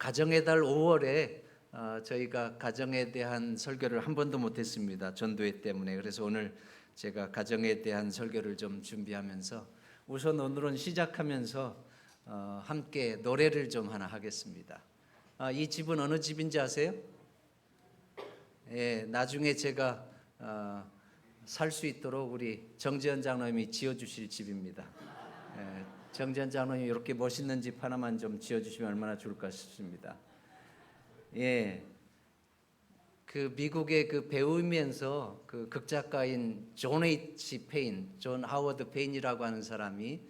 가정의 달 5월에 저희가 가정에 대한 설교를 한 번도 못했습니다. 전도회 때문에. 그래서 오늘 제가 가정에 대한 설교를 좀 준비하면서 우선 오늘은 시작하면서 함께 노래를 좀 하나 하겠습니다. 이 집은 어느 집인지 아세요? 예, 나중에 제가 살 수 있도록 우리 정재현 장로님이 지어주실 집입니다. 예, 정재현 장로님이 이렇게 멋있는 집 하나만 좀 지어주시면 얼마나 좋을까 싶습니다. 예, 그 미국의 그 배우면서 그 극작가인 존 H. 페인, 존 하워드 페인이라고 하는 사람이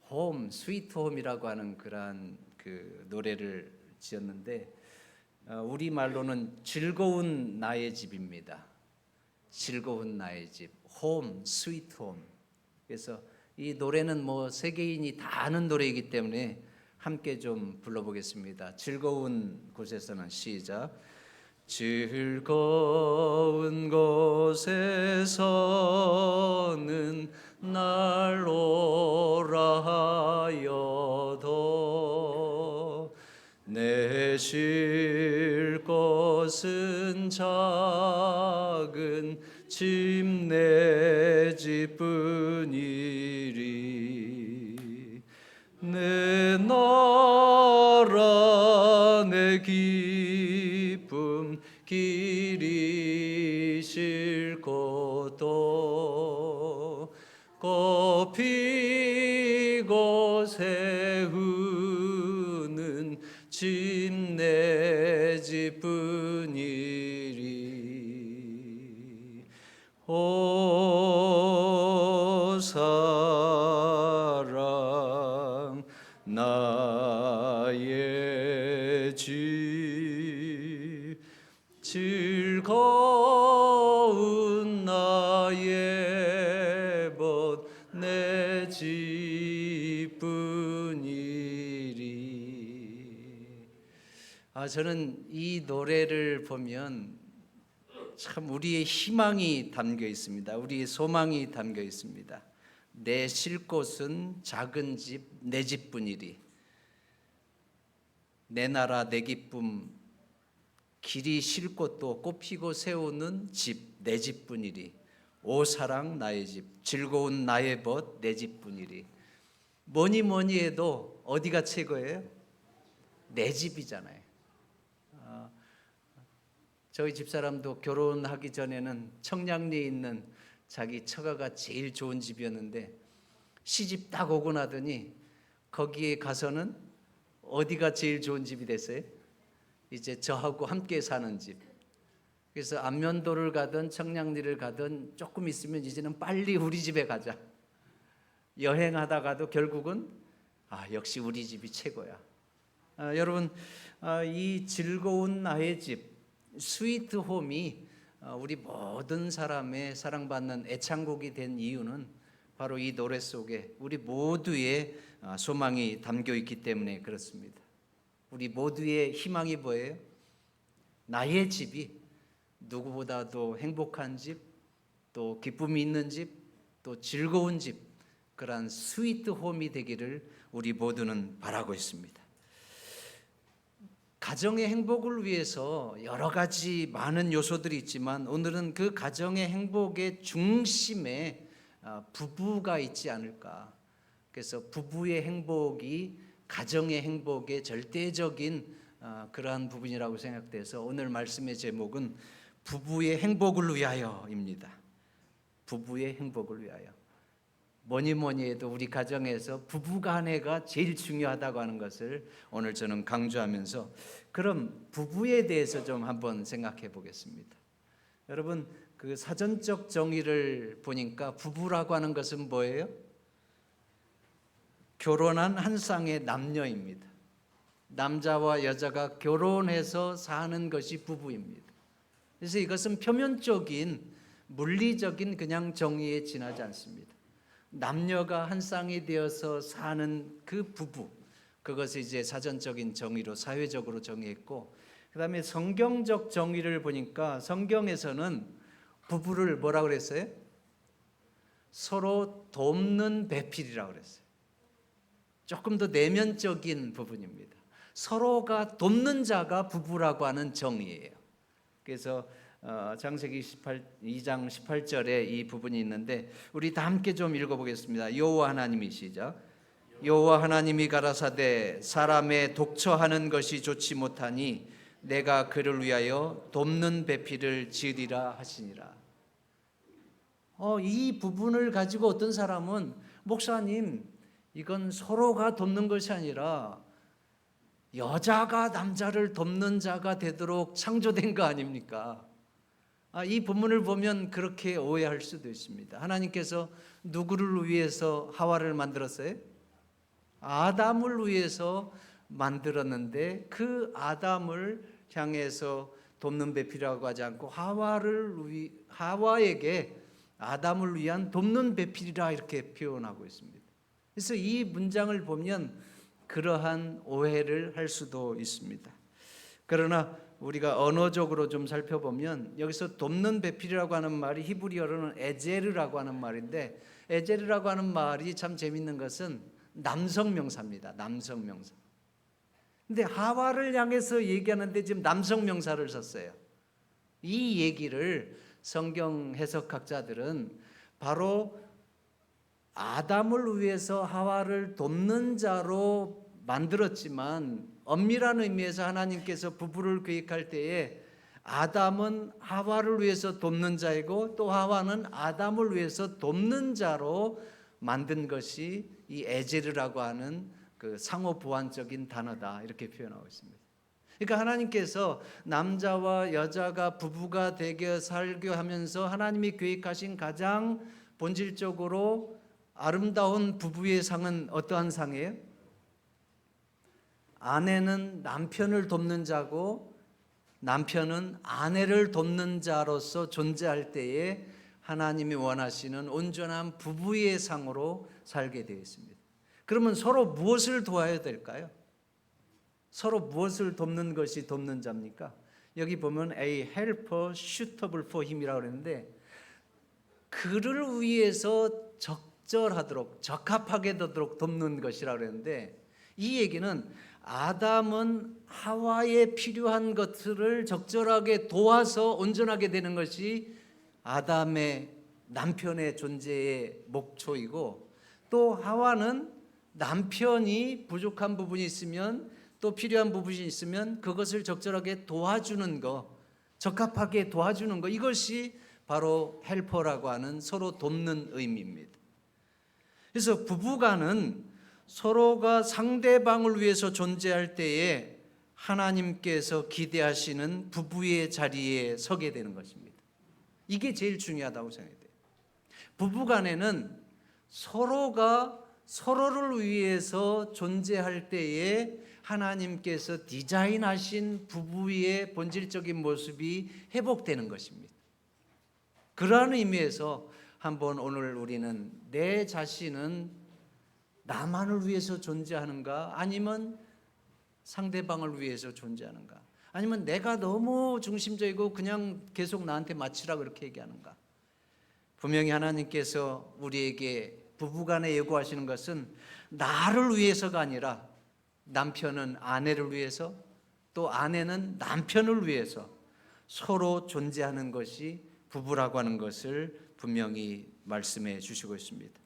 홈, 스위트 홈이라고 하는 그러한 그 노래를 지었는데 우리 말로는 즐거운 나의 집입니다. 즐거운 나의 집, 홈, 스위트 홈. 그래서 이 노래는 뭐 세계인이 다 아는 노래이기 때문에 함께 좀 불러보겠습니다. 즐거운 곳에서는 시작. 즐거운 곳에서는 날 오라 하여도 내 쉴 곳은 작은 집 내 집뿐이리 내 나라 내 기쁨 길이 싫고도 꽃 피고 새우는 집 내 집뿐이리 오 사랑 나의 집 즐거운 나의 벗 내 집뿐이리. 저는 이 노래를 보면 참 우리의 희망이 담겨 있습니다. 우리의 소망이 담겨 있습니다. 내 쉴 곳은 작은 집 내 집뿐이리 내 나라 내 기쁨 길이 쉴 곳도 꽃피고 새우는 집 내 집뿐이리 오 사랑 나의 집 즐거운 나의 벗 내 집뿐이리. 뭐니 뭐니 해도 어디가 최고예요? 내 집이잖아요. 저희 집사람도 결혼하기 전에는 청량리에 있는 자기 처가가 제일 좋은 집이었는데 시집 딱 오고 나더니 거기에 가서는 어디가 제일 좋은 집이 됐어요? 이제 저하고 함께 사는 집. 그래서 안면도를 가든 청량리를 가든 조금 있으면 이제는 빨리 우리 집에 가자. 여행하다가도 결국은 역시 우리 집이 최고야. 여러분, 이 즐거운 나의 집 스위트 홈이 우리 모든 사람의 사랑받는 애창곡이 된 이유는 바로 이 노래 속에 우리 모두의 소망이 담겨 있기 때문에 그렇습니다. 우리 모두의 희망이 뭐예요? 나의 집이 누구보다도 행복한 집, 또 기쁨이 있는 집, 또 즐거운 집, 그러한 스위트 홈이 되기를 우리 모두는 바라고 있습니다. 가정의 행복을 위해서 여러 가지 많은 요소들이 있지만 오늘은 그 가정의 행복의 중심에 부부가 있지 않을까. 그래서 부부의 행복이 가정의 행복의 절대적인 그러한 부분이라고 생각돼서 오늘 말씀의 제목은 부부의 행복을 위하여입니다. 부부의 행복을 위하여. 뭐니 뭐니 해도 우리 가정에서 부부간에가 제일 중요하다고 하는 것을 오늘 저는 강조하면서 그럼 부부에 대해서 좀 한번 생각해 보겠습니다. 여러분, 그 사전적 정의를 보니까 부부라고 하는 것은 뭐예요? 결혼한 한 쌍의 남녀입니다. 남자와 여자가 결혼해서 사는 것이 부부입니다. 그래서 이것은 표면적인 물리적인 그냥 정의에 지나지 않습니다. 남녀가 한 쌍이 되어서 사는 그 부부, 그것을 이제 사전적인 정의로 사회적으로 정의했고, 그 다음에 성경적 정의를 보니까 성경에서는 부부를 뭐라고 그랬어요? 서로 돕는 배필이라고 그랬어요. 조금 더 내면적인 부분입니다. 서로가 돕는 자가 부부라고 하는 정의예요. 그래서 창세기 2장 18절에 이 부분이 있는데 우리 다 함께 좀 읽어보겠습니다. 여호와 하나님이 시작. 여호와 하나님이 가라사대 사람의 독처하는 것이 좋지 못하니 내가 그를 위하여 돕는 배필을 지으리라 하시니라. 이 부분을 가지고 어떤 사람은 목사님 이건 서로가 돕는 것이 아니라 여자가 남자를 돕는 자가 되도록 창조된 거 아닙니까? 이 본문을 보면 그렇게 오해할 수도 있습니다. 하나님께서 누구를 위해서 하와를 만들었어요? 아담을 위해서 만들었는데 그 아담을 향해서 돕는 배필이라고 하지 않고 하와에게 아담을 위한 돕는 배필이라 이렇게 표현하고 있습니다. 그래서 이 문장을 보면 그러한 오해를 할 수도 있습니다. 그러나 우리가 언어적으로 좀 살펴보면 여기서 돕는 배필이라고 하는 말이 히브리어로는 에제르라고 하는 말인데 에제르라고 하는 말이 참 재밌는 것은 남성 명사입니다. 남성 명사. 근데 하와를 향해서 얘기하는데 지금 남성 명사를 썼어요. 이 얘기를 성경 해석학자들은 바로 아담을 위해서 하와를 돕는 자로 만들었지만 엄밀한 의미에서 하나님께서 부부를 계획할 때에 아담은 하와를 위해서 돕는 자이고 또 하와는 아담을 위해서 돕는 자로 만든 것이 이 에제르라고 하는 그 상호 보완적인 단어다 이렇게 표현하고 있습니다. 그러니까 하나님께서 남자와 여자가 부부가 되게 살게 하면서 하나님이 계획하신 가장 본질적으로 아름다운 부부의 상은 어떠한 상이에요? 아내는 남편을 돕는 자고 남편은 아내를 돕는 자로서 존재할 때에 하나님이 원하시는 온전한 부부의 상으로 살게 되어 있습니다. 그러면 서로 무엇을 도와야 될까요? 서로 무엇을 돕는 것이 돕는 자입니까? 여기 보면 a helper suitable for him이라고 그랬는데 그를 위해서 적절하도록 적합하게 되도록 돕는 것이라고 그랬는데 이 얘기는 아담은 하와에 필요한 것들을 적절하게 도와서 온전하게 되는 것이 아담의 남편의 존재의 목초이고 또 하와는 남편이 부족한 부분이 있으면 또 필요한 부분이 있으면 그것을 적절하게 도와주는 것, 적합하게 도와주는 것, 이것이 바로 헬퍼라고 하는 서로 돕는 의미입니다. 그래서 부부간은 서로가 상대방을 위해서 존재할 때에 하나님께서 기대하시는 부부의 자리에 서게 되는 것입니다. 이게 제일 중요하다고 생각해요. 부부간에는 서로가 서로를 위해서 존재할 때에 하나님께서 디자인하신 부부의 본질적인 모습이 회복되는 것입니다. 그러한 의미에서 한번 오늘 우리는 내 자신은 나만을 위해서 존재하는가 아니면 상대방을 위해서 존재하는가 아니면 내가 너무 중심적이고 그냥 계속 나한테 맞추라 그렇게 얘기하는가. 분명히 하나님께서 우리에게 부부간에 요구하시는 것은 나를 위해서가 아니라 남편은 아내를 위해서 또 아내는 남편을 위해서 서로 존재하는 것이 부부라고 하는 것을 분명히 말씀해 주시고 있습니다.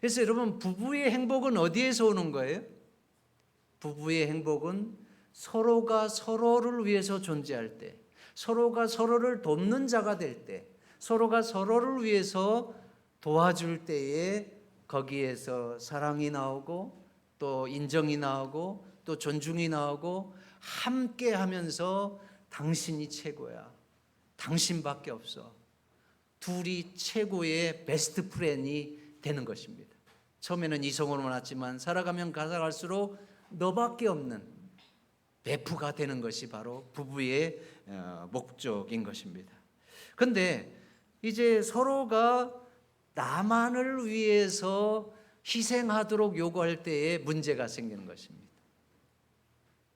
그래서 여러분 부부의 행복은 어디에서 오는 거예요? 부부의 행복은 서로가 서로를 위해서 존재할 때, 서로가 서로를 돕는 자가 될 때, 서로가 서로를 위해서 도와줄 때에 거기에서 사랑이 나오고 또 인정이 나오고 또 존중이 나오고 함께 하면서 당신이 최고야. 당신밖에 없어. 둘이 최고의 베스트 프렌이 되는 것입니다. 처음에는 이성으로 만났지만 살아가면 갈수록 너밖에 없는 베프가 되는 것이 바로 부부의 목적인 것입니다. 그런데 이제 서로가 나만을 위해서 희생하도록 요구할 때에 문제가 생기는 것입니다.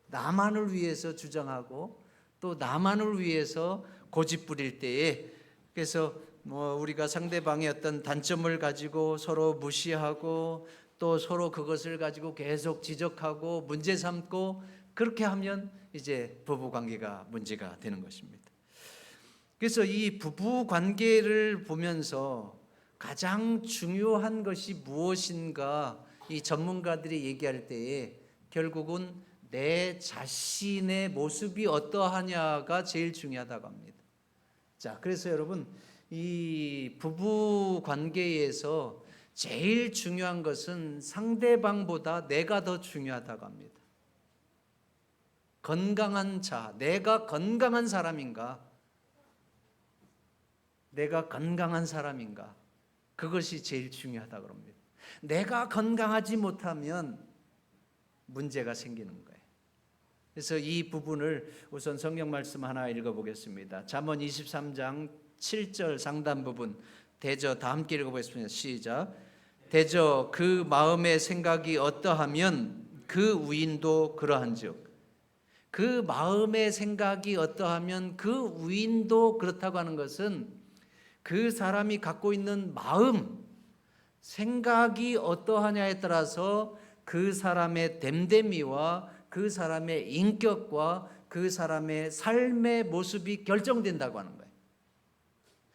나만을 위해서 주장하고 또 나만을 위해서 고집 부릴 때에 그래서 우리가 상대방의 어떤 단점을 가지고 서로 무시하고 또 서로 그것을 가지고 계속 지적하고 문제 삼고 그렇게 하면 이제 부부 관계가 문제가 되는 것입니다. 그래서 이 부부 관계를 보면서 가장 중요한 것이 무엇인가 이 전문가들이 얘기할 때에 결국은 내 자신의 모습이 어떠하냐가 제일 중요하다고 합니다. 자, 그래서 여러분 이 부부 관계에서 제일 중요한 것은 상대방보다 내가 더 중요하다고 합니다. 건강한 자, 내가 건강한 사람인가? 내가 건강한 사람인가? 그것이 제일 중요하다고 합니다. 내가 건강하지 못하면 문제가 생기는 거예요. 그래서 이 부분을 우선 성경 말씀 하나 읽어보겠습니다. 잠언 23장 7절 상단 부분 대저 다 함께 읽어보겠습니다. 시작. 대저 그 마음의 생각이 어떠하면 그 우인도 그러한즉. 그 마음의 생각이 어떠하면 그 우인도 그렇다고 하는 것은 그 사람이 갖고 있는 마음, 생각이 어떠하냐에 따라서 그 사람의 됨됨이와 그 사람의 인격과 그 사람의 삶의 모습이 결정된다고 하는 거예요.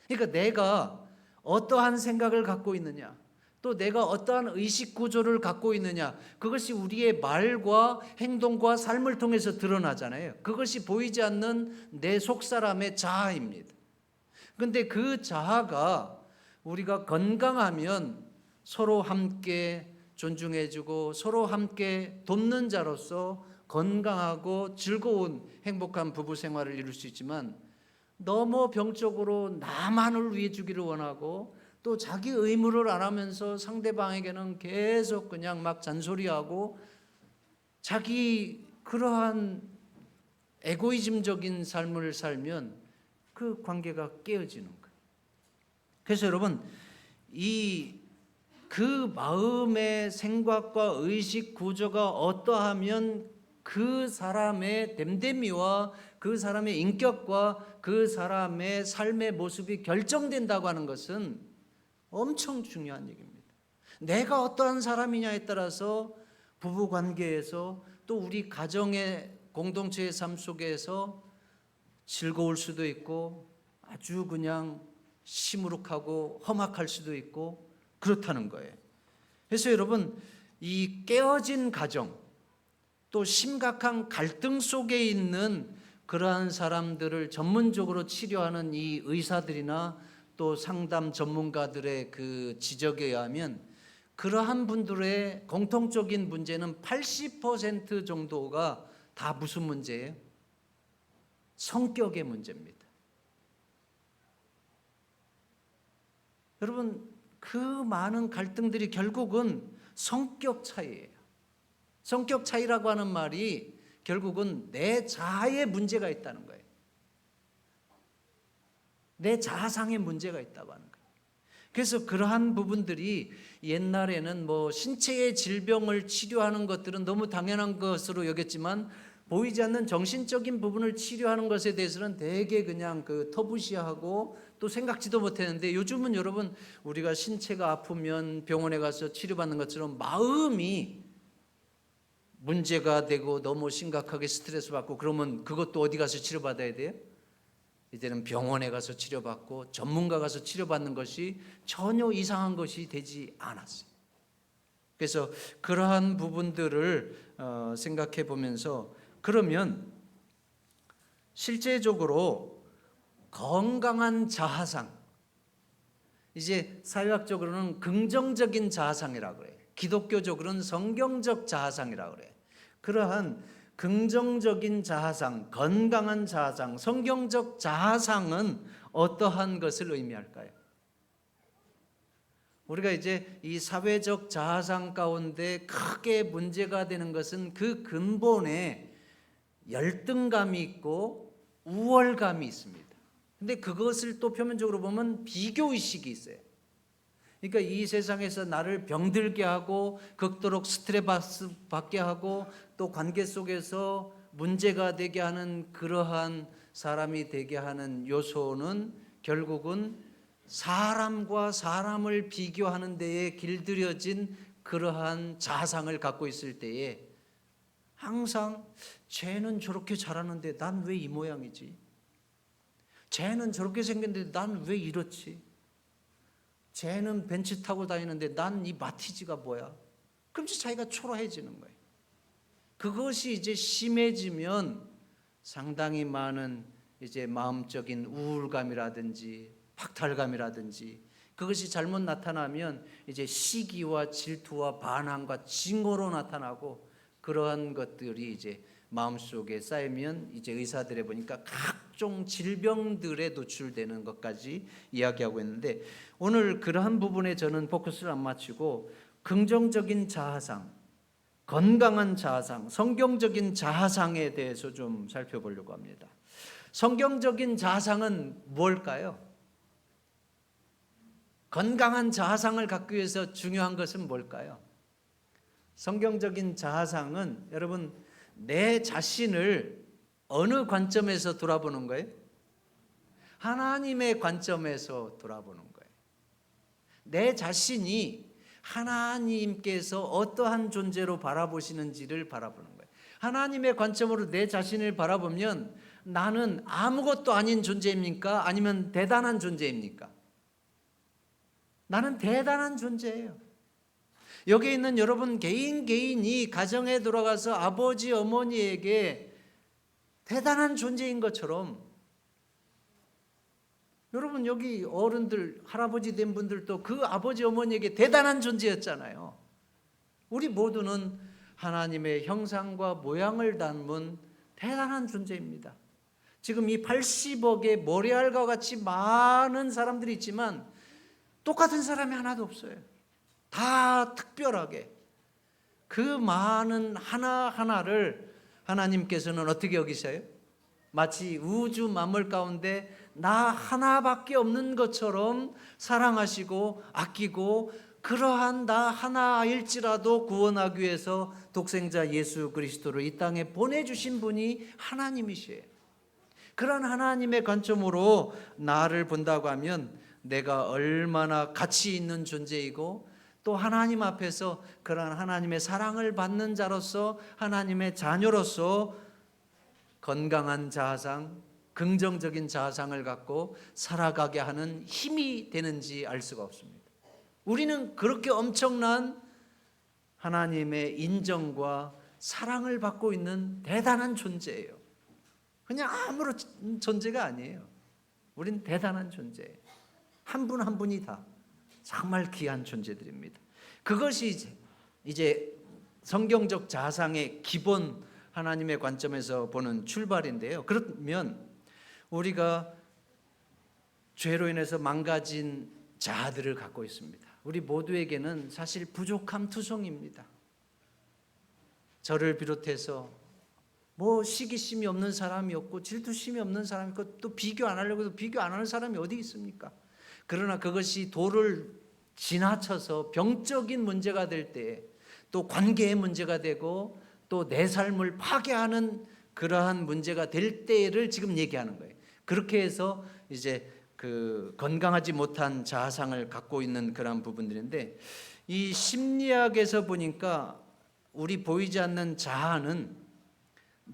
그러니까 내가 어떠한 생각을 갖고 있느냐, 또 내가 어떠한 의식 구조를 갖고 있느냐, 그것이 우리의 말과 행동과 삶을 통해서 드러나잖아요. 그것이 보이지 않는 내 속사람의 자아입니다. 그런데 그 자아가 우리가 건강하면 서로 함께 존중해주고 서로 함께 돕는 자로서 건강하고 즐거운 행복한 부부 생활을 이룰 수 있지만 너무 병적으로 나만을 위해 주기를 원하고 또 자기 의무를 안 하면서 상대방에게는 계속 그냥 막 잔소리하고 자기 그러한 에고이즘적인 삶을 살면 그 관계가 깨어지는 거예요. 그래서 여러분 그 마음의 생각과 의식 구조가 어떠하면 그 사람의 됨됨이와 그 사람의 인격과 그 사람의 삶의 모습이 결정된다고 하는 것은 엄청 중요한 얘기입니다. 내가 어떠한 사람이냐에 따라서 부부 관계에서 또 우리 가정의 공동체의 삶 속에서 즐거울 수도 있고 아주 그냥 시무룩하고 험악할 수도 있고 그렇다는 거예요. 그래서 여러분 이 깨어진 가정 또 심각한 갈등 속에 있는 그러한 사람들을 전문적으로 치료하는 이 의사들이나 또 상담 전문가들의 그 지적에 의하면 그러한 분들의 공통적인 문제는 80% 정도가 다 무슨 문제예요? 성격의 문제입니다. 여러분 그 많은 갈등들이 결국은 성격 차이예요. 성격 차이라고 하는 말이 결국은 내 자아에 문제가 있다는 거예요. 내 자아상에 문제가 있다고 하는 거예요. 그래서 그러한 부분들이 옛날에는 뭐 신체의 질병을 치료하는 것들은 너무 당연한 것으로 여겼지만 보이지 않는 정신적인 부분을 치료하는 것에 대해서는 되게 그냥 그 터부시하고 또 생각지도 못했는데 요즘은 여러분 우리가 신체가 아프면 병원에 가서 치료받는 것처럼 마음이 문제가 되고 너무 심각하게 스트레스 받고 그러면 그것도 어디 가서 치료받아야 돼요? 이제는 병원에 가서 치료받고 전문가 가서 치료받는 것이 전혀 이상한 것이 되지 않았어요. 그래서 그러한 부분들을 생각해 보면서 그러면 실제적으로 건강한 자아상, 이제 사회학적으로는 긍정적인 자아상이라고 그래요. 기독교적으로는 성경적 자아상이라고 그래요. 그러한 긍정적인 자아상, 건강한 자아상, 성경적 자아상은 어떠한 것을 의미할까요? 우리가 이제 이 사회적 자아상 가운데 크게 문제가 되는 것은 그 근본에 열등감이 있고 우월감이 있습니다. 근데 그것을 또 표면적으로 보면 비교의식이 있어요. 그러니까 이 세상에서 나를 병들게 하고 극도로 스트레스 받게 하고 또 관계 속에서 문제가 되게 하는 그러한 사람이 되게 하는 요소는 결국은 사람과 사람을 비교하는 데에 길들여진 그러한 자상을 갖고 있을 때에 항상 쟤는 저렇게 잘하는데 난 왜 이 모양이지? 쟤는 저렇게 생겼는데 난 왜 이렇지? 쟤는 벤츠 타고 다니는데 난 이 마티즈가 뭐야? 그럼 이제 자기가 초라해지는 거예요. 그것이 이제 심해지면 상당히 많은 이제 마음적인 우울감이라든지 박탈감이라든지 그것이 잘못 나타나면 이제 시기와 질투와 반항과 증오로 나타나고 그러한 것들이 이제 마음속에 쌓이면 이제 의사들에 보니까 각종 질병들에 노출되는 것까지 이야기하고 있는데 오늘 그러한 부분에 저는 포커스를 안 맞추고 긍정적인 자아상, 건강한 자아상, 성경적인 자아상에 대해서 좀 살펴보려고 합니다. 성경적인 자아상은 뭘까요? 건강한 자아상을 갖기 위해서 중요한 것은 뭘까요? 성경적인 자아상은 여러분 내 자신을 어느 관점에서 돌아보는 거예요? 하나님의 관점에서 돌아보는 거예요. 내 자신이 하나님께서 어떠한 존재로 바라보시는지를 바라보는 거예요. 하나님의 관점으로 내 자신을 바라보면 나는 아무것도 아닌 존재입니까? 아니면 대단한 존재입니까? 나는 대단한 존재예요. 여기 있는 여러분 개인이 가정에 들어가서 아버지 어머니에게 대단한 존재인 것처럼 여러분 여기 어른들 할아버지 된 분들도 그 아버지 어머니에게 대단한 존재였잖아요. 우리 모두는 하나님의 형상과 모양을 담은 대단한 존재입니다. 지금 이 80억의 모래알과 같이 많은 사람들이 있지만 똑같은 사람이 하나도 없어요. 다 특별하게 그 많은 하나하나를 하나님께서는 어떻게 여기셔요? 마치 우주 만물 가운데 나 하나밖에 없는 것처럼 사랑하시고 아끼고 그러한 나 하나일지라도 구원하기 위해서 독생자 예수 그리스도를 이 땅에 보내주신 분이 하나님이시에요. 그런 하나님의 관점으로 나를 본다고 하면 내가 얼마나 가치 있는 존재이고 또 하나님 앞에서 그런 하나님의 사랑을 받는 자로서 하나님의 자녀로서 건강한 자아상, 긍정적인 자아상을 갖고 살아가게 하는 힘이 되는지 알 수가 없습니다. 우리는 그렇게 엄청난 하나님의 인정과 사랑을 받고 있는 대단한 존재예요. 그냥 아무런 존재가 아니에요. 우린 대단한 존재예요. 한 분 한 분이 다 정말 귀한 존재들입니다. 그것이 이제 성경적 자아상의 기본 하나님의 관점에서 보는 출발인데요. 그러면 우리가 죄로 인해서 망가진 자아들을 갖고 있습니다. 우리 모두에게는 사실 부족함 투성입니다. 저를 비롯해서 뭐 시기심이 없는 사람이 없고 질투심이 없는 사람이 있고 또 비교 안 하려고 해도 비교 안 하는 사람이 어디 있습니까? 그러나 그것이 도를 지나쳐서 병적인 문제가 될 때 또 관계의 문제가 되고 또 내 삶을 파괴하는 그러한 문제가 될 때를 지금 얘기하는 거예요. 그렇게 해서 이제 그 건강하지 못한 자아상을 갖고 있는 그런 부분들인데 이 심리학에서 보니까 우리 보이지 않는 자아는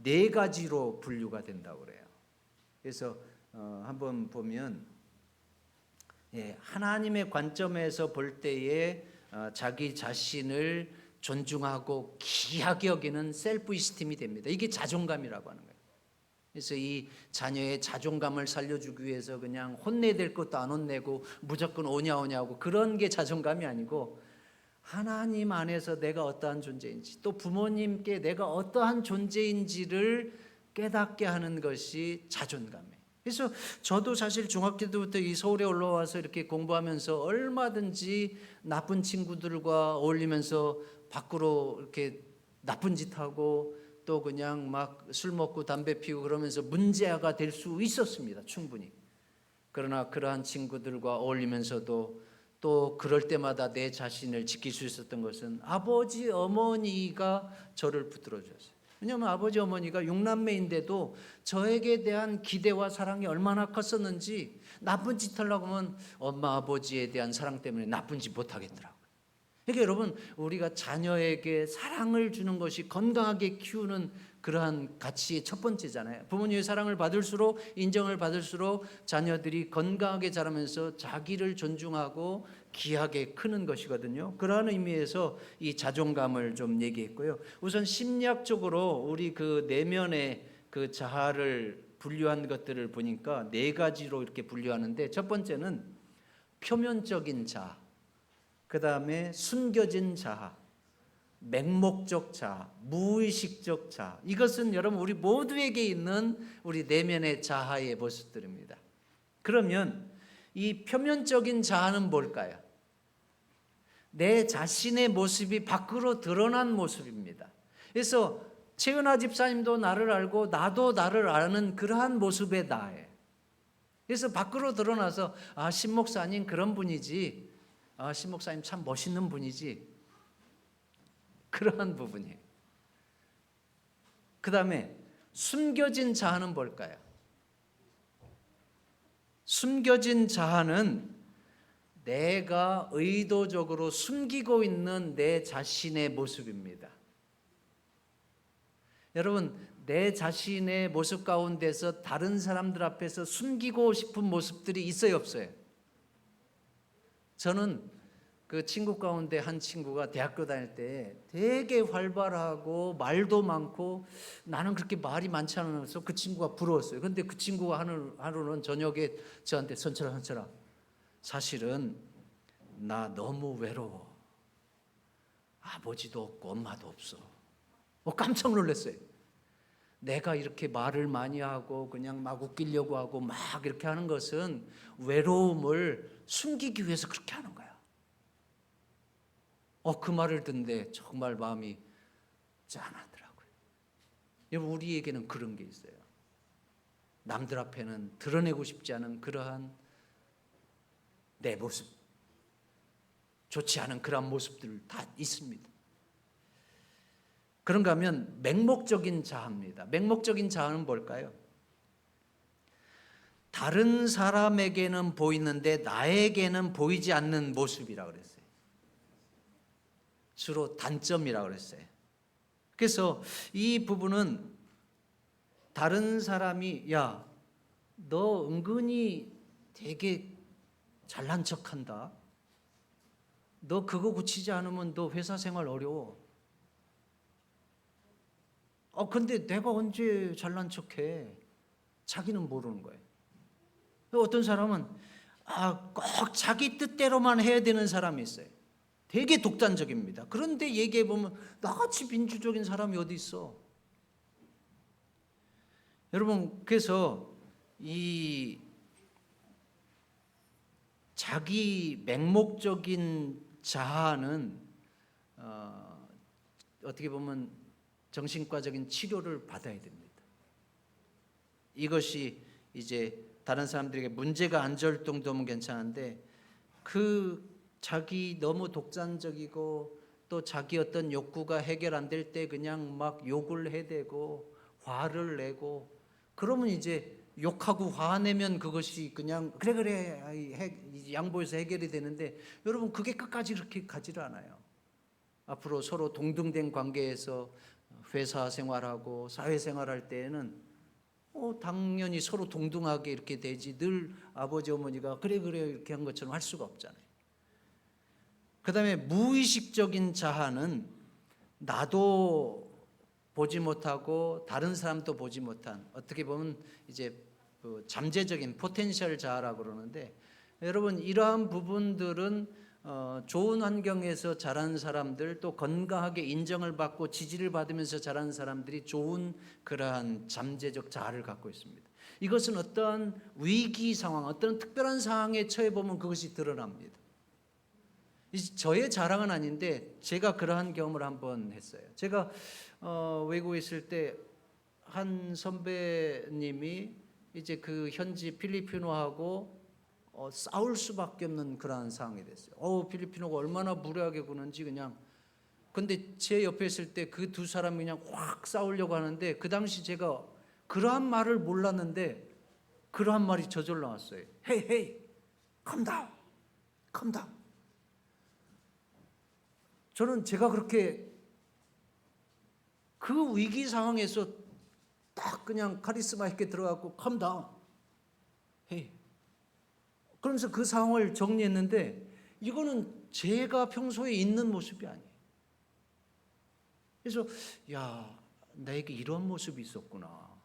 4가지로 분류가 된다고 그래요. 그래서 한번 보면 하나님의 관점에서 볼 때에 자기 자신을 존중하고 귀하게 여기는 셀프 이스팀이 됩니다. 이게 자존감이라고 하는 거예요. 그래서 이 자녀의 자존감을 살려주기 위해서 그냥 혼내될 것도 안 혼내고 무조건 오냐 하고 그런 게 자존감이 아니고 하나님 안에서 내가 어떠한 존재인지 또 부모님께 내가 어떠한 존재인지를 깨닫게 하는 것이 자존감이에요. 그래서 저도 사실 중학교 때부터 이 서울에 올라와서 이렇게 공부하면서 얼마든지 나쁜 친구들과 어울리면서 밖으로 이렇게 나쁜 짓 하고 또 그냥 막 술 먹고 담배 피우고 그러면서 문제아가 될 수 있었습니다. 충분히. 그러나 그러한 친구들과 어울리면서도 또 그럴 때마다 내 자신을 지킬 수 있었던 것은 아버지 어머니가 저를 붙들어 주셨어요. 왜냐하면 아버지 어머니가 6남매인데도 저에게 대한 기대와 사랑이 얼마나 컸었는지 나쁜 짓 하려고 하면 엄마 아버지에 대한 사랑 때문에 나쁜 짓 못하겠더라고요. 그러니까 여러분, 우리가 자녀에게 사랑을 주는 것이 건강하게 키우는 그러한 가치의 첫 번째잖아요. 부모님의 사랑을 받을수록, 인정을 받을수록 자녀들이 건강하게 자라면서 자기를 존중하고 귀하게 크는 것이거든요. 그러한 의미에서 이 자존감을 좀 얘기했고요. 우선 심리학적으로 우리 그 내면의 그 자아를 분류한 것들을 보니까 네 가지로 이렇게 분류하는데, 첫 번째는 표면적인 자아, 그 다음에 숨겨진 자아, 맹목적 자아, 무의식적 자아. 이것은 여러분 우리 모두에게 있는 우리 내면의 자아의 모습들입니다. 그러면 이 표면적인 자아는 뭘까요? 내 자신의 모습이 밖으로 드러난 모습입니다. 그래서 최은하 집사님도 나를 알고 나도 나를 아는 그러한 모습의 나예요. 그래서 밖으로 드러나서 신 목사님 그런 분이지, 신 목사님 참 멋있는 분이지, 그러한 부분이에요. 그 다음에 숨겨진 자아는 뭘까요? 숨겨진 자아는 내가 의도적으로 숨기고 있는 내 자신의 모습입니다. 여러분, 내 자신의 모습 가운데서 다른 사람들 앞에서 숨기고 싶은 모습들이 있어요, 없어요? 저는 그 친구 가운데 한 친구가 대학교 다닐 때 되게 활발하고 말도 많고, 나는 그렇게 말이 많지 않아서 그 친구가 부러웠어요. 근데 그 친구가 하루는 저녁에 저한테 선철아 사실은 나 너무 외로워. 아버지도 없고 엄마도 없어. 깜짝 놀랐어요. 내가 이렇게 말을 많이 하고 그냥 막 웃기려고 하고 막 이렇게 하는 것은 외로움을 숨기기 위해서 그렇게 하는 거야. 그 말을 듣는데 정말 마음이 짠하더라고요. 여러분, 우리에게는 그런 게 있어요. 남들 앞에는 드러내고 싶지 않은 그러한 내 모습, 좋지 않은 그러한 모습들 다 있습니다. 그런가 하면 맹목적인 자아입니다. 맹목적인 자아는 뭘까요? 다른 사람에게는 보이는데 나에게는 보이지 않는 모습이라고 그랬어요. 주로 단점이라고 그랬어요. 그래서 이 부분은 다른 사람이 야, 너 은근히 되게 잘난 척한다. 너 그거 고치지 않으면 너 회사 생활 어려워. 근데 내가 언제 잘난 척해? 자기는 모르는 거예요. 어떤 사람은 꼭 자기 뜻대로만 해야 되는 사람이 있어요. 되게 독단적입니다. 그런데 얘기해 보면 나같이 민주적인 사람이 어디 있어? 여러분, 그래서 이 자기 맹목적인 자아는 어떻게 보면 정신과적인 치료를 받아야 됩니다. 이것이 이제 다른 사람들에게 문제가 안 될 정도면 괜찮은데, 그 자기 너무 독단적이고 또 자기 어떤 욕구가 해결 안 될 때 그냥 막 욕을 해대고 화를 내고, 그러면 이제 욕하고 화내면 그것이 그냥 그래 양보해서 해결이 되는데, 여러분 그게 끝까지 그렇게 가지를 않아요. 앞으로 서로 동등된 관계에서 회사 생활하고 사회 생활할 때에는 당연히 서로 동등하게 이렇게 되지, 늘 아버지 어머니가 그래 이렇게 한 것처럼 할 수가 없잖아요. 그 다음에 무의식적인 자아는 나도 보지 못하고 다른 사람도 보지 못한, 어떻게 보면 이제 그 잠재적인 포텐셜 자아라고 그러는데, 여러분 이러한 부분들은 좋은 환경에서 자란 사람들, 또 건강하게 인정을 받고 지지를 받으면서 자란 사람들이 좋은 그러한 잠재적 자아를 갖고 있습니다. 이것은 어떤 위기 상황, 어떤 특별한 상황에 처해 보면 그것이 드러납니다. 저의 자랑은 아닌데 제가 그러한 경험을 한번 했어요. 제가 외국에 있을 때 한 선배님이 이제 그 현지 필리핀어하고 싸울 수밖에 없는 그러한 상황이 됐어요. 필리핀어가 얼마나 무례하게 구는지 그냥. 근데 제 옆에 있을 때 그 두 사람이 그냥 확 싸우려고 하는데, 그 당시 제가 그러한 말을 몰랐는데 그러한 말이 저절로 나왔어요. Hey, calm down, calm down. 저는 제가 그렇게 그 위기 상황에서 딱 그냥 카리스마 있게 들어가고 컴다운 헤이 그러면서 그 상황을 정리했는데 이거는 제가 평소에 있는 모습이 아니에요. 그래서 야, 나에게 이런 모습이 있었구나.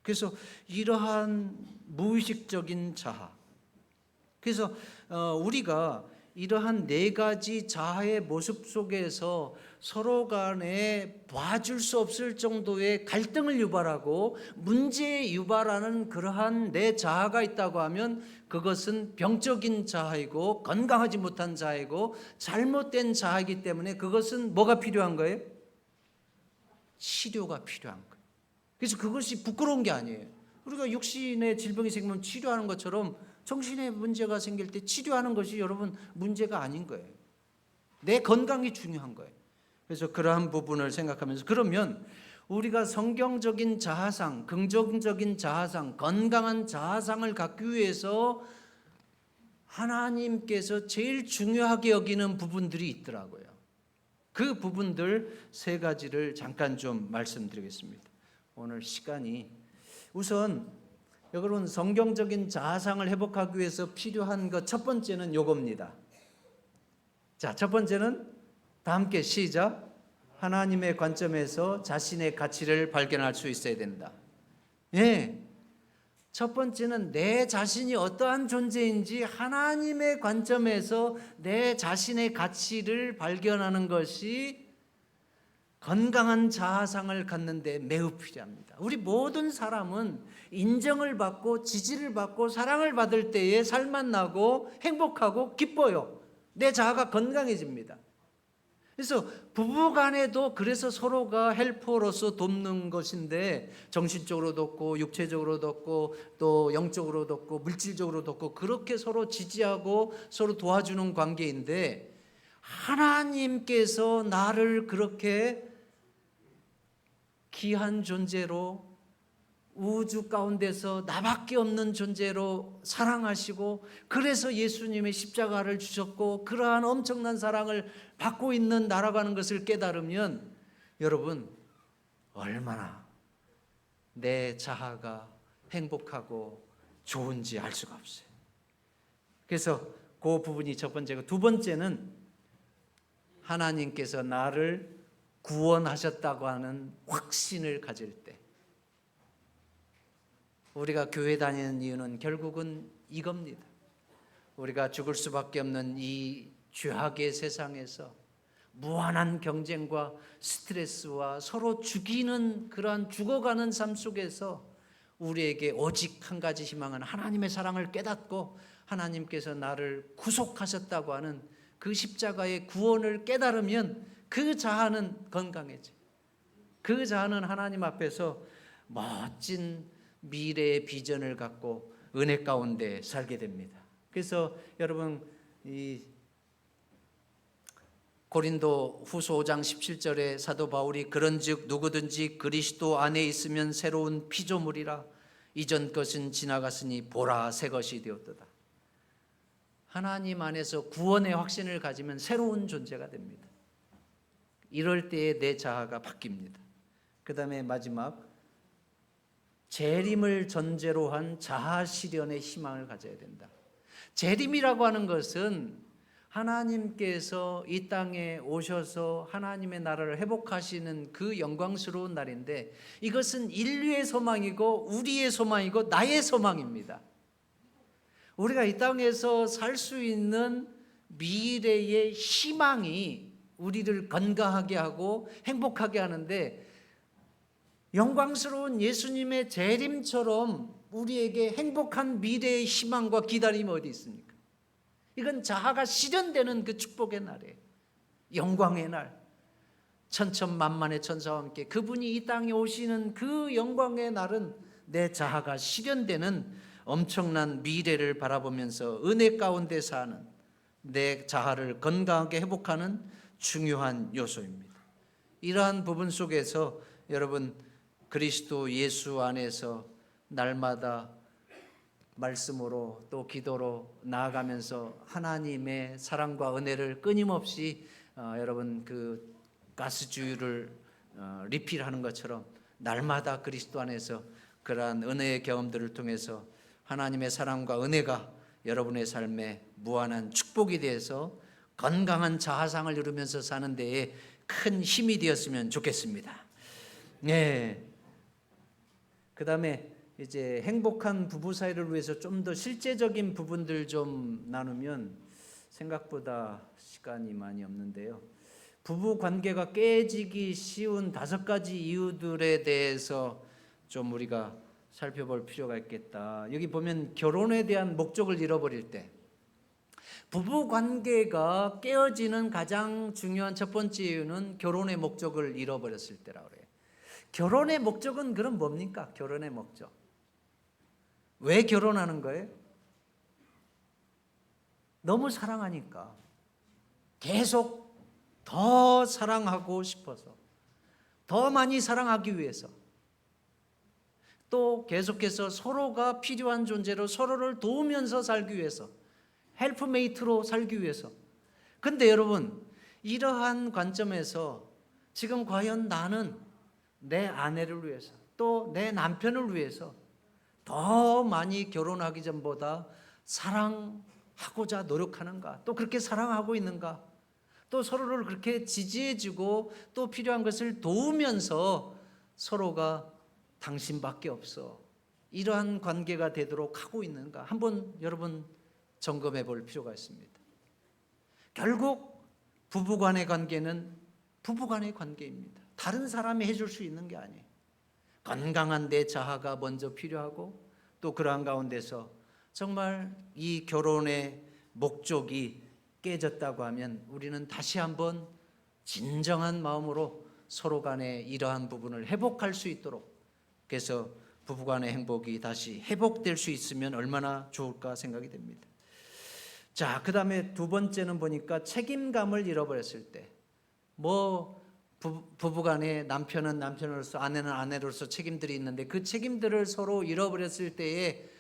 그래서 이러한 무의식적인 자아. 그래서 우리가 이러한 네 가지 자아의 모습 속에서 서로 간에 봐줄 수 없을 정도의 갈등을 유발하고 문제 유발하는 그러한 내 자아가 있다고 하면 그것은 병적인 자아이고 건강하지 못한 자아이고 잘못된 자아이기 때문에 그것은 뭐가 필요한 거예요? 치료가 필요한 거예요. 그래서 그것이 부끄러운 게 아니에요. 우리가 육신의 질병이 생기면 치료하는 것처럼 정신의 문제가 생길 때 치료하는 것이 여러분 문제가 아닌 거예요. 내 건강이 중요한 거예요. 그래서 그러한 부분을 생각하면서 그러면 우리가 성경적인 자아상, 긍정적인 자아상, 건강한 자아상을 갖기 위해서 하나님께서 제일 중요하게 여기는 부분들이 있더라고요. 그 부분들 세 가지를 잠깐 좀 말씀드리겠습니다. 오늘 시간이 우선 여러분 성경적인 자아상을 회복하기 위해서 필요한 것 첫 번째는 요겁니다. 자, 첫 번째는 다 함께 시작. 하나님의 관점에서 자신의 가치를 발견할 수 있어야 된다. 예. 첫 번째는 내 자신이 어떠한 존재인지 하나님의 관점에서 내 자신의 가치를 발견하는 것이 건강한 자아상을 갖는 데 매우 필요합니다. 우리 모든 사람은 인정을 받고 지지를 받고 사랑을 받을 때에 살만 나고 행복하고 기뻐요. 내 자아가 건강해집니다. 그래서 부부간에도 그래서 서로가 헬퍼로서 돕는 것인데 정신적으로 돕고 육체적으로 돕고 또 영적으로 돕고 물질적으로 돕고 그렇게 서로 지지하고 서로 도와주는 관계인데 하나님께서 나를 그렇게 귀한 존재로 우주 가운데서 나밖에 없는 존재로 사랑하시고 그래서 예수님의 십자가를 주셨고 그러한 엄청난 사랑을 받고 있는 나라가는 것을 깨달으면 여러분 얼마나 내 자아가 행복하고 좋은지 알 수가 없어요. 그래서 그 부분이 첫 번째고 두 번째는 하나님께서 나를 구원하셨다고 하는 확신을 가질 때 우리가 교회 다니는 이유는 결국은 이겁니다. 우리가 죽을 수밖에 없는 이 죄악의 세상에서 무한한 경쟁과 스트레스와 서로 죽이는 그러한 죽어가는 삶 속에서 우리에게 오직 한 가지 희망은 하나님의 사랑을 깨닫고 하나님께서 나를 구속하셨다고 하는 그 십자가의 구원을 깨달으면 그 자아는 건강해져. 그 자아는 하나님 앞에서 멋진 미래의 비전을 갖고 은혜 가운데 살게 됩니다. 그래서 여러분 이 고린도 후서 5장 17절에 사도 바울이 그런즉 누구든지 그리스도 안에 있으면 새로운 피조물이라 이전 것은 지나갔으니 보라 새 것이 되었도다. 하나님 안에서 구원의 확신을 가지면 새로운 존재가 됩니다. 이럴 때에 내 자아가 바뀝니다. 그 다음에 마지막 재림을 전제로 한 자아 실현의 희망을 가져야 된다. 재림이라고 하는 것은 하나님께서 이 땅에 오셔서 하나님의 나라를 회복하시는 그 영광스러운 날인데 이것은 인류의 소망이고 우리의 소망이고 나의 소망입니다. 우리가 이 땅에서 살 수 있는 미래의 희망이 우리를 건강하게 하고 행복하게 하는데 영광스러운 예수님의 재림처럼 우리에게 행복한 미래의 희망과 기다림이 어디 있습니까? 이건 자아가 실현되는 그 축복의 날이에요. 영광의 날. 천천만만의 천사와 함께 그분이 이 땅에 오시는 그 영광의 날은 내 자아가 실현되는 엄청난 미래를 바라보면서 은혜 가운데 사는 내 자아를 건강하게 회복하는 중요한 요소입니다. 이러한 부분 속에서 여러분 그리스도 예수 안에서 날마다 말씀으로 또 기도로 나아가면서 하나님의 사랑과 은혜를 끊임없이 여러분 그 가스주유를 리필하는 것처럼 날마다 그리스도 안에서 그러한 은혜의 경험들을 통해서 하나님의 사랑과 은혜가 여러분의 삶에 무한한 축복이 되어서 건강한 자아상을 이루면서 사는 데에 큰 힘이 되었으면 좋겠습니다. 네. 그다음에 이제 행복한 부부 사이를 위해서 좀 더 실제적인 부분들 좀 나누면 생각보다 시간이 많이 없는데요. 부부 관계가 깨지기 쉬운 5가지 이유들에 대해서 좀 우리가 살펴볼 필요가 있겠다. 여기 보면 결혼에 대한 목적을 잃어버릴 때, 부부 관계가 깨어지는 가장 중요한 첫 번째 이유는 결혼의 목적을 잃어버렸을 때라고 그래요. 결혼의 목적은 그럼 뭡니까? 결혼의 목적. 왜 결혼하는 거예요? 너무 사랑하니까. 계속 더 사랑하고 싶어서. 더 많이 사랑하기 위해서. 또 계속해서 서로가 필요한 존재로 서로를 도우면서 살기 위해서. 헬프메이트로 살기 위해서. 근데 여러분, 이러한 관점에서 지금 과연 나는 내 아내를 위해서 또 내 남편을 위해서 더 많이 결혼하기 전보다 사랑하고자 노력하는가? 또 그렇게 사랑하고 있는가? 또 서로를 그렇게 지지해주고 또 필요한 것을 도우면서 서로가 당신밖에 없어, 이러한 관계가 되도록 하고 있는가? 한번 여러분 점검해 볼 필요가 있습니다. 결국 부부간의 관계는 부부간의 관계입니다. 다른 사람이 해줄 수 있는 게 아니에요. 건강한 내 자아가 먼저 필요하고 또 그러한 가운데서 정말 이 결혼의 목적이 깨졌다고 하면 우리는 다시 한번 진정한 마음으로 서로 간에 이러한 부분을 회복할 수 있도록, 그래서 부부간의 행복이 다시 회복될 수 있으면 얼마나 좋을까 생각이 됩니다. 자, 그 다음에 두 번째는 보니까 책임감을 잃어버렸을 때, 부부간에 남편은 남편으로서 아내는 아내로서 책임들이 있는데 그 책임들을 서로 잃어버렸을 때에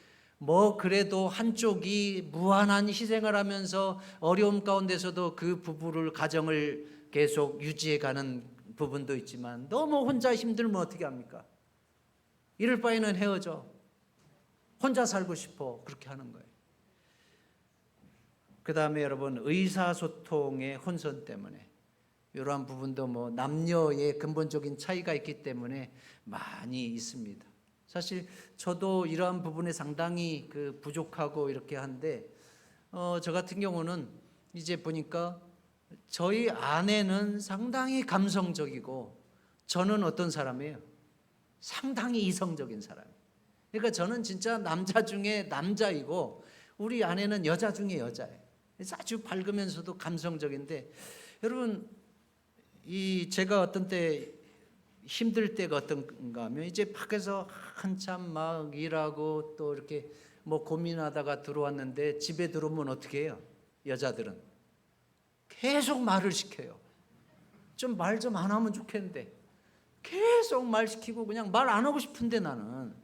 그래도 한쪽이 무한한 희생을 하면서 어려움 가운데서도 그 부부를 가정을 계속 유지해가는 부분도 있지만 너무 혼자 힘들면 어떻게 합니까? 이럴 바에는 헤어져, 혼자 살고 싶어, 그렇게 하는 거예요. 그 다음에 여러분, 의사소통의 혼선 때문에 이러한 부분도 남녀의 근본적인 차이가 있기 때문에 많이 있습니다. 사실 저도 이러한 부분에 상당히 부족하고 이렇게 한데, 저 같은 경우는 이제 보니까 저희 아내는 상당히 감성적이고 저는 어떤 사람이에요? 상당히 이성적인 사람이에요. 그러니까 저는 진짜 남자 중에 남자이고 우리 아내는 여자 중에 여자예요. 아주 밝으면서도 감성적인데, 여러분, 제가 어떤 때 힘들 때가 어떤가 하면 이제 밖에서 한참 막 일하고 또 이렇게 고민하다가 들어왔는데 집에 들어오면 어떻게 해요? 여자들은 계속 말을 시켜요. 좀 말 좀 안 하면 좋겠는데 계속 말 시키고, 그냥 말 안 하고 싶은데 나는.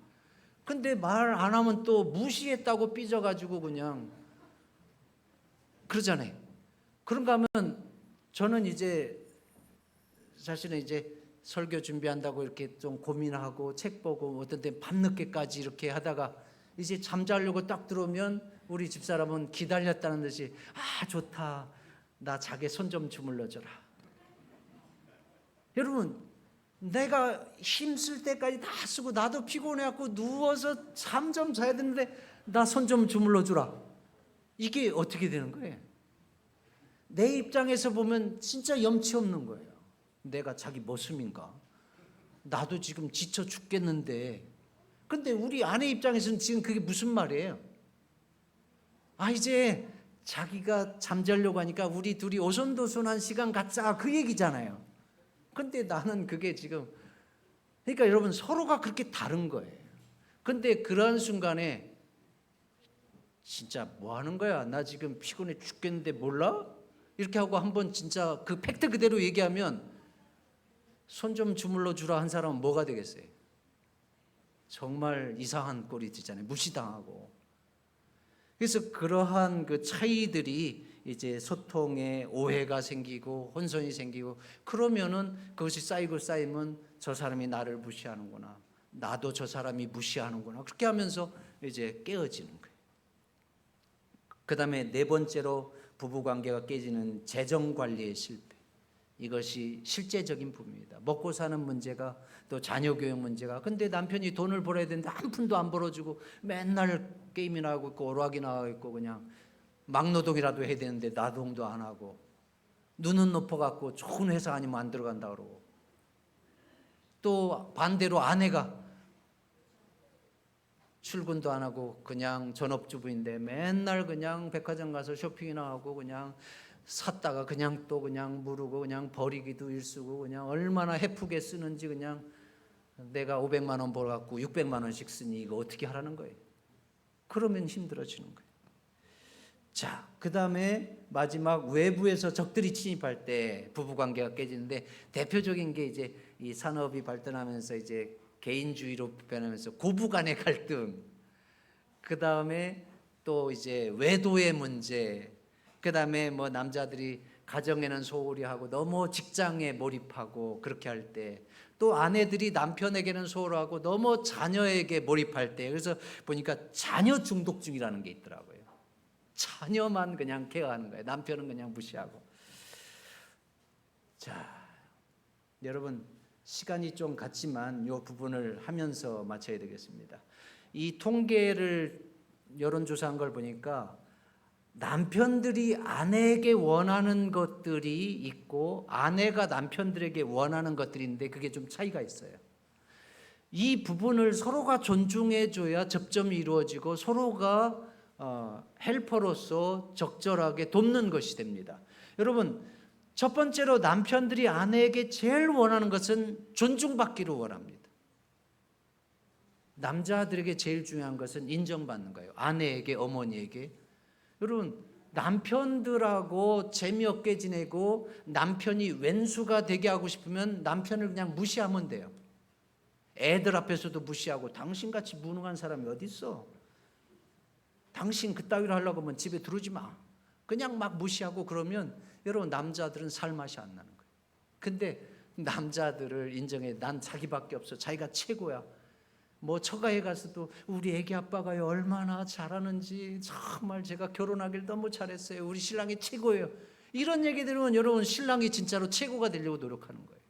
근데 말 안 하면 또 무시했다고 삐져가지고 그냥 그러잖아요. 그런가 하면 저는 이제 사실은 이제 설교 준비한다고 이렇게 좀 고민하고 책 보고 어떤 때 밤늦게까지 이렇게 하다가 이제 잠자려고 딱 들어오면 우리 집사람은 기다렸다는 듯이, 아 좋다, 나 자게 손 좀 주물러줘라. 여러분, 내가 힘쓸 때까지 다 쓰고 나도 피곤해갖고 누워서 잠 좀 자야 되는데 나 손 좀 주물러주라. 이게 어떻게 되는 거예요? 내 입장에서 보면 진짜 염치 없는 거예요. 내가 자기 모습인가? 나도 지금 지쳐 죽겠는데. 근데 우리 아내 입장에서는 지금 그게 무슨 말이에요? 이제 자기가 잠자려고 하니까 우리 둘이 오손도손한 시간 갖자, 그 얘기잖아요. 근데 나는 그게 지금, 그러니까 여러분, 서로가 그렇게 다른 거예요. 근데 그런 순간에 진짜 뭐 하는 거야? 나 지금 피곤해 죽겠는데 몰라? 이렇게 하고 한번 진짜 그 팩트 그대로 얘기하면 손 좀 주물러 주라 한 사람은 뭐가 되겠어요? 정말 이상한 꼴이 되잖아요. 무시당하고. 그래서 그러한 그 차이들이 이제 소통에 오해가 생기고 혼선이 생기고, 그러면은 그것이 쌓이고 쌓이면 저 사람이 나를 무시하는구나, 나도 저 사람이 무시하는구나, 그렇게 하면서 이제 깨어지는 거예요. 그 다음에 네 번째로 부부관계가 깨지는 재정관리의 실패. 이것이 실제적인 부분입니다. 먹고 사는 문제가, 또 자녀 교육 문제가. 근데 남편이 돈을 벌어야 되는데 한 푼도 안 벌어주고 맨날 게임이나 하고 있고 오락이나 하고 있고 그냥 막노동이라도 해야 되는데 노동도 안 하고, 눈은 높아갖고 좋은 회사 아니면 안 들어간다 그러고, 또 반대로 아내가 출근도 안 하고 그냥 전업주부인데 맨날 그냥 백화점 가서 쇼핑이나 하고 그냥 샀다가 그냥 또 그냥 무르고 그냥 버리기도 일쓰고, 그냥 얼마나 헤프게 쓰는지, 그냥 내가 500만 원 벌어갖고 600만 원씩 쓰니 이거 어떻게 하라는 거예요. 그러면 힘들어지는 거예요. 자, 그 다음에 마지막, 외부에서 적들이 침입할 때 부부관계가 깨지는데, 대표적인 게 이제 이 산업이 발전하면서 이제 개인주의로 변하면서 고부간의 갈등, 그 다음에 또 이제 외도의 문제, 그 다음에 뭐 남자들이 가정에는 소홀히 하고 너무 직장에 몰입하고 그렇게 할 때, 또 아내들이 남편에게는 소홀하고 너무 자녀에게 몰입할 때, 그래서 보니까 자녀 중독증이라는 게 있더라고요. 자녀만 그냥 케어하는 거예요. 남편은 그냥 무시하고. 자, 여러분 시간이 좀 갔지만 이 부분을 하면서 마쳐야 되겠습니다. 이 통계를 여론조사한 걸 보니까 남편들이 아내에게 원하는 것들이 있고 아내가 남편들에게 원하는 것들이 있는데 그게 좀 차이가 있어요. 이 부분을 서로가 존중해 줘야 접점이 이루어지고 서로가 헬퍼로서 적절하게 돕는 것이 됩니다. 여러분, 첫 번째로 남편들이 아내에게 제일 원하는 것은 존중받기를 원합니다. 남자들에게 제일 중요한 것은 인정받는 거예요. 아내에게, 어머니에게. 여러분, 남편들하고 재미없게 지내고 남편이 왼수가 되게 하고 싶으면 남편을 그냥 무시하면 돼요. 애들 앞에서도 무시하고, 당신같이 무능한 사람이 어디 있어? 당신 그따위로 하려고 하면 집에 들어오지 마. 그냥 막 무시하고 그러면 여러분, 남자들은 살 맛이 안 나는 거예요. 근데 남자들을 인정해. 난 자기밖에 없어. 자기가 최고야. 뭐 처가에 가서도 우리 애기 아빠가요 얼마나 잘하는지, 정말 제가 결혼하길 너무 잘했어요. 우리 신랑이 최고예요. 이런 얘기 들으면 여러분, 신랑이 진짜로 최고가 되려고 노력하는 거예요.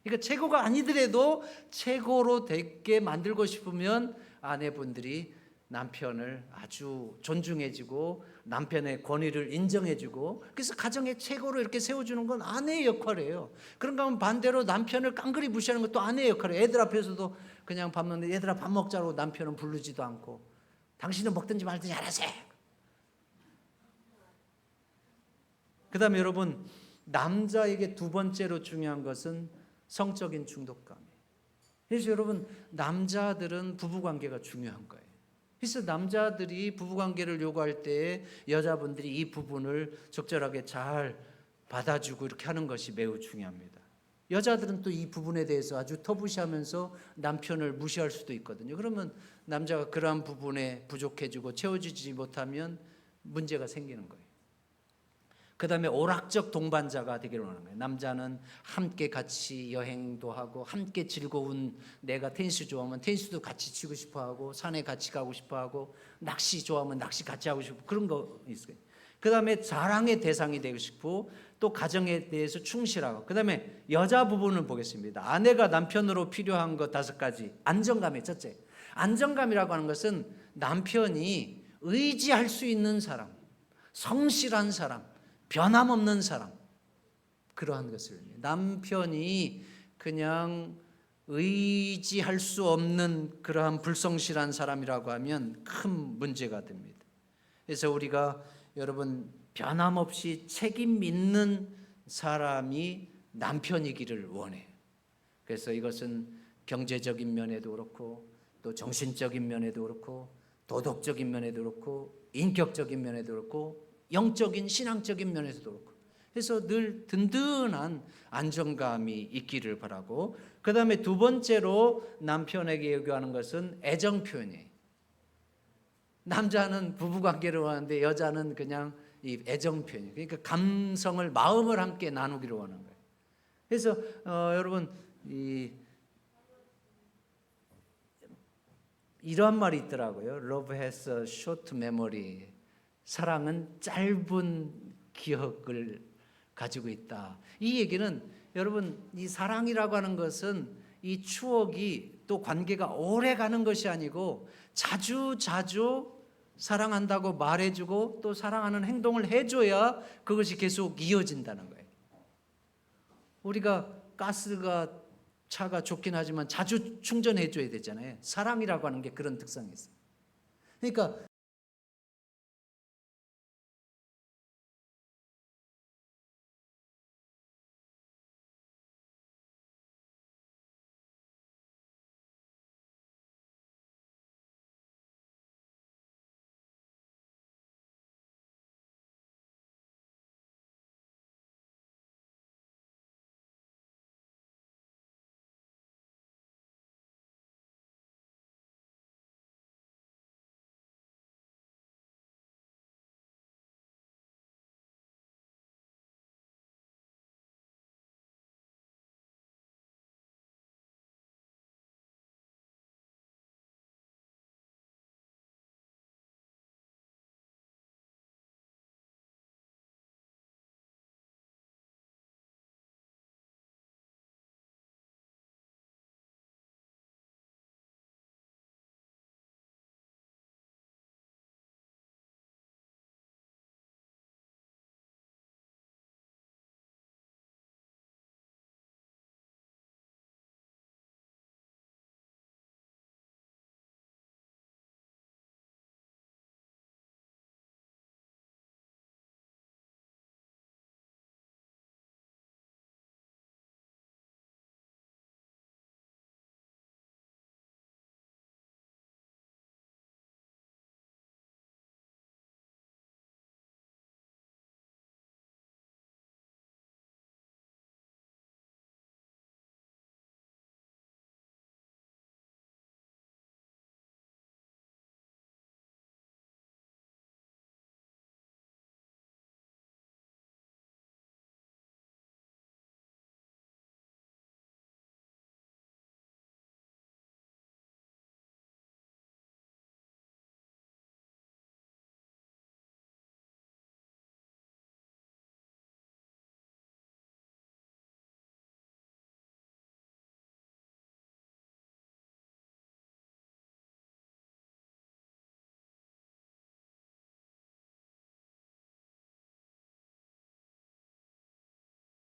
그러니까 최고가 아니더라도 최고로 되게 만들고 싶으면 아내분들이 남편을 아주 존중해주고 남편의 권위를 인정해주고, 그래서 가정의 최고로 이렇게 세워주는 건 아내의 역할이에요. 그런가 하면 반대로 남편을 깡그리 무시하는 것도 아내의 역할이에요. 애들 앞에서도 그냥 밥 먹는데 얘들아 밥 먹자고 남편은 부르지도 않고, 당신은 먹든지 말든지 알아서 해. 그 다음에 여러분, 남자에게 두 번째로 중요한 것은 성적인 중독감이에요. 그래서 여러분, 남자들은 부부관계가 중요한 거예요. 그래서 남자들이 부부관계를 요구할 때 여자분들이 이 부분을 적절하게 잘 받아주고 이렇게 하는 것이 매우 중요합니다. 여자들은 또 이 부분에 대해서 아주 터부시하면서 남편을 무시할 수도 있거든요. 그러면 남자가 그러한 부분에 부족해지고 채워주지 못하면 문제가 생기는 거예요. 그 다음에 오락적 동반자가 되기를 원하는 거예요. 남자는 함께 같이 여행도 하고, 함께 즐거운, 내가 테니스 좋아하면 테니스도 같이 치고 싶어 하고, 산에 같이 가고 싶어 하고, 낚시 좋아하면 낚시 같이 하고 싶고, 그런 거 있어요. 그 다음에 자랑의 대상이 되고 싶고, 또 가정에 대해서 충실하고, 그 다음에 여자 부분을 보겠습니다. 아내가 남편으로 필요한 것 5가지. 안정감의 첫째, 안정감이라고 하는 것은 남편이 의지할 수 있는 사람, 성실한 사람, 변함없는 사람, 그러한 것을, 남편이 그냥 의지할 수 없는 그러한 불성실한 사람이라고 하면 큰 문제가 됩니다. 그래서 우리가 여러분, 변함없이 책임 있는 사람이 남편이기를 원해요. 그래서 이것은 경제적인 면에도 그렇고, 또 정신적인 면에도 그렇고, 도덕적인 면에도 그렇고, 인격적인 면에도 그렇고, 영적인 신앙적인 면에서도 그렇고, 그래서 늘 든든한 안정감이 있기를 바라고, 그 다음에 두 번째로 남편에게 요구하는 것은 애정 표현이에요. 남자는 부부관계를 원하는데 여자는 그냥 이 애정 표현. 그러니까 감성을 마음을 함께 나누기로 원하는 거예요. 그래서 여러분 이러한 말이 있더라고요. Love has a short memory. 사랑은 짧은 기억을 가지고 있다. 이 얘기는 여러분 이 사랑이라고 하는 것은 이 추억이 또 관계가 오래 가는 것이 아니고 자주 사랑한다고 말해주고 또 사랑하는 행동을 해줘야 그것이 계속 이어진다는 거예요. 우리가 가스가 차가 좋긴 하지만 자주 충전해줘야 되잖아요. 사랑이라고 하는 게 그런 특성이 있어요. 그러니까